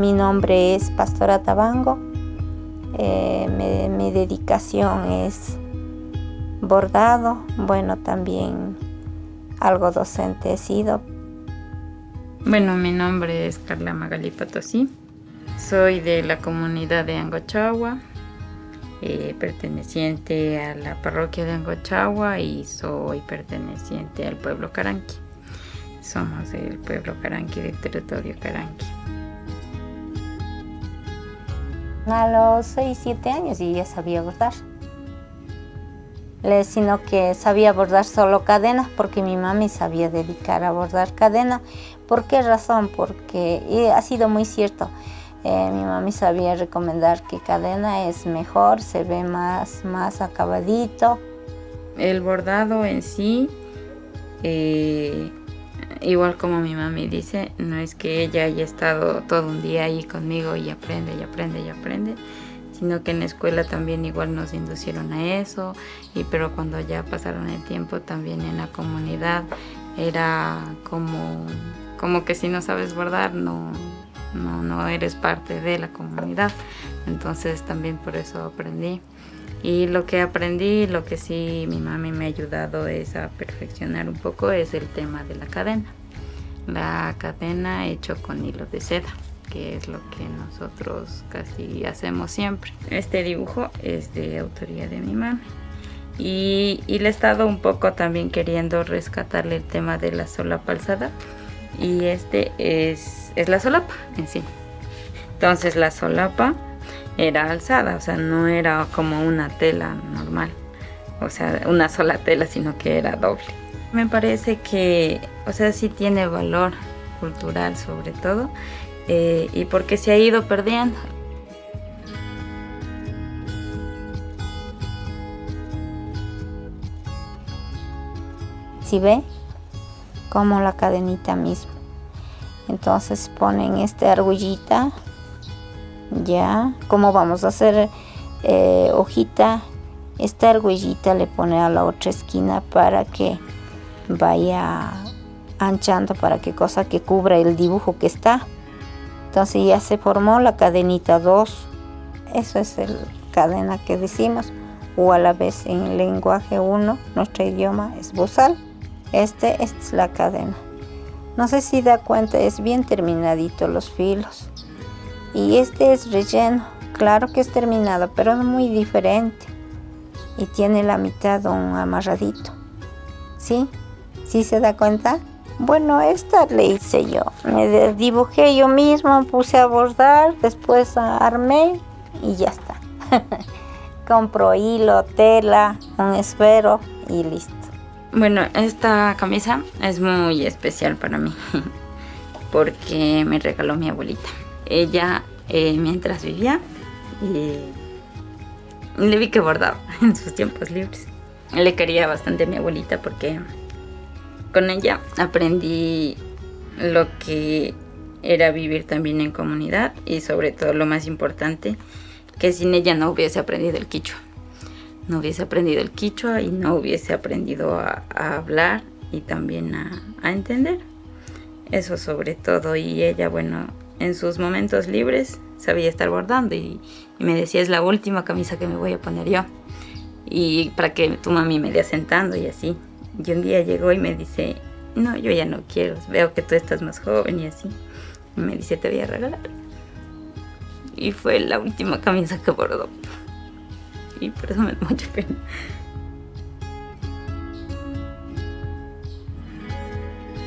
mi nombre es Pastora Tabango. Mi dedicación es bordado. Bueno, también algo docente he sido. Bueno, mi nombre es Carla Magali Potosí. Soy de la comunidad de Angochagua, perteneciente a la parroquia de Angochagua, y soy perteneciente al pueblo Caranqui. Somos del pueblo Caranqui, del territorio Caranqui. A los 6, 7 años y ya sabía bordar. Sino que sabía bordar solo cadenas porque mi mami sabía dedicar a bordar cadena. ¿Por qué razón? Porque ha sido muy cierto. Mi mami sabía recomendar que cadena es mejor, se ve más acabadito. El bordado en sí, igual como mi mami dice, no es que ella haya estado todo un día ahí conmigo y aprende, sino que en la escuela también igual nos inducieron a eso, pero cuando ya pasaron el tiempo también en la comunidad era como que si no sabes bordar no eres parte de la comunidad. Entonces también por eso aprendí. Y lo que aprendí, lo que sí mi mami me ha ayudado es a perfeccionar un poco, es el tema de la cadena. La cadena hecho con hilo de seda, que es lo que nosotros casi hacemos siempre. Este dibujo es de autoría de mi mami. Y le he estado un poco también queriendo rescatarle el tema de la solapa alzada. Y este es la solapa en sí. Entonces la solapa era alzada, o sea, no era como una tela normal, o sea, una sola tela, sino que era doble. Me parece que, o sea, sí tiene valor cultural sobre todo, y porque se ha ido perdiendo. Si ve, como la cadenita misma. Entonces ponen argollita. Ya, como vamos a hacer hojita, esta argollita le pone a la otra esquina para que vaya anchando, para que cosa que cubra el dibujo que está. Entonces ya se formó la cadenita 2. Eso es el cadena que decimos, o a la vez en el lenguaje 1, nuestro idioma es bozal. Esta es la cadena. No sé si da cuenta, es bien terminadito los filos. Y este es relleno, claro que es terminado, pero es muy diferente. Y tiene la mitad un amarradito. ¿Sí? ¿Sí se da cuenta? Bueno, esta le hice yo. Me dibujé yo mismo, puse a bordar, después armé y ya está. Compro hilo, tela, un esfero y listo. Bueno, esta camisa es muy especial para mí porque me regaló mi abuelita. Ella, mientras vivía, le vi que bordaba en sus tiempos libres. Le quería bastante a mi abuelita porque con ella aprendí lo que era vivir también en comunidad, y sobre todo lo más importante, que sin ella no hubiese aprendido el quichua. No hubiese aprendido el quichua y no hubiese aprendido a hablar y también a entender. Eso sobre todo. Y ella, bueno, en sus momentos libres sabía estar bordando y me decía, es la última camisa que me voy a poner yo, y para que tu mami me dé asentando y así. Y un día llegó y me dice, no, yo ya no quiero, veo que tú estás más joven y así. Y me dice, te voy a regalar. Y fue la última camisa que bordó. Y por eso me da mucha pena.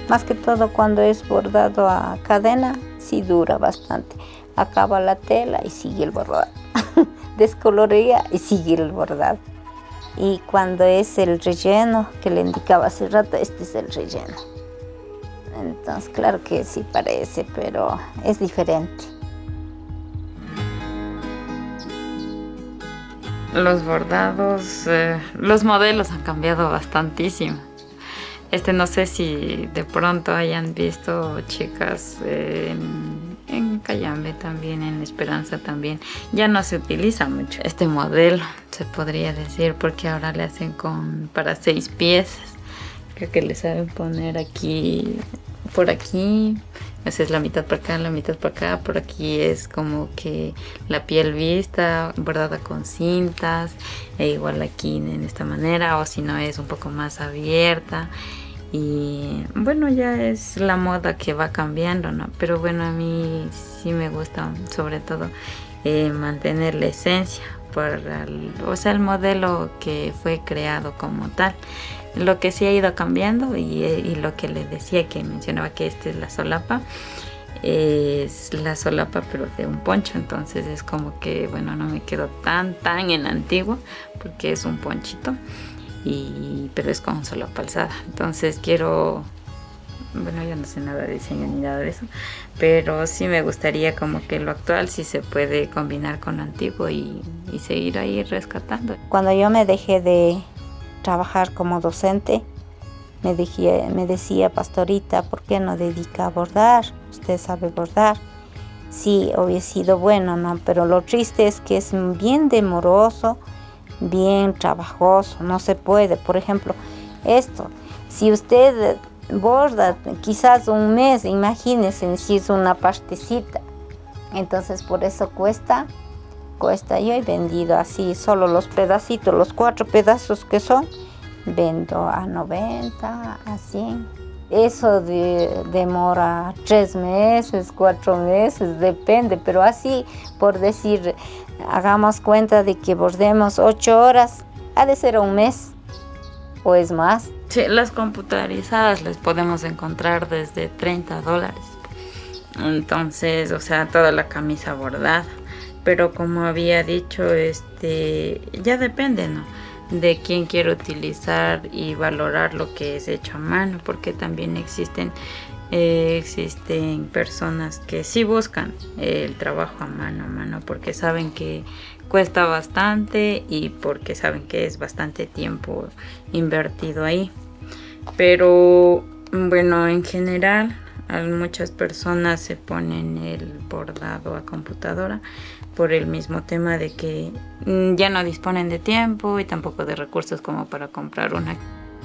Más que todo cuando es bordado a cadena, sí dura bastante. Acaba la tela y sigue el bordado. Descolorea y sigue el bordado. Y cuando es el relleno, que le indicaba hace rato, este es el relleno. Entonces, claro que sí parece, pero es diferente. Los bordados, los modelos han cambiado bastantísimo. No sé si de pronto hayan visto chicas en Cayambe también, en Esperanza también. Ya no se utiliza mucho este modelo, se podría decir, porque ahora le hacen para 6 piezas. Creo que le saben poner aquí, por aquí, Esa es la mitad para acá, la mitad para acá. Por aquí es como que la piel vista, bordada con cintas, e igual aquí en esta manera, o si no es un poco más abierta. Y bueno, ya es la moda que va cambiando, ¿no? Pero bueno, a mí sí me gusta sobre todo mantener la esencia, o sea, el modelo que fue creado como tal. Lo que sí ha ido cambiando y lo que les decía, que mencionaba que esta es la solapa pero de un poncho, entonces es como que bueno, no me quedo tan en la antigua porque es un ponchito pero es con solapa alzada. Entonces quiero, bueno, yo no sé nada de diseño ni nada de eso, pero sí me gustaría como que lo actual sí se puede combinar con lo antiguo y seguir ahí rescatando. Cuando yo me dejé de trabajar como docente, me decía Pastorita, ¿por qué no dedica a bordar? Usted sabe bordar. Sí, hubiera sido bueno, ¿no? Pero lo triste es que es bien demoroso, bien trabajoso, no se puede. Por ejemplo, esto, si usted borda quizás un mes, imagínense si es una partecita. Entonces por eso cuesta. Yo he vendido así solo los pedacitos, los 4 pedazos que son, vendo a 90, a 100. Eso demora 3 meses, 4 meses, depende, pero así por decir, hagamos cuenta de que bordemos 8 horas, ha de ser un mes o es más. Sí, las computarizadas les podemos encontrar desde $30. Entonces, o sea, toda la camisa bordada. Pero como había dicho, ya depende, ¿no? De quién quiere utilizar y valorar lo que es hecho a mano, porque también existen personas que sí buscan el trabajo a mano, porque saben que cuesta bastante y porque saben que es bastante tiempo invertido ahí. Pero bueno, en general, muchas personas se ponen el bordado a computadora por el mismo tema de que ya no disponen de tiempo y tampoco de recursos como para comprar una.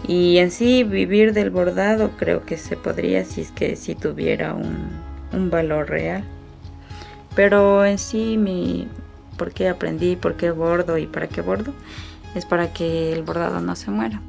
Y en sí, vivir del bordado creo que se podría si es que si tuviera un valor real. Pero en sí, ¿por qué aprendí? ¿Por qué bordo y para qué bordo? Es para que el bordado no se muera.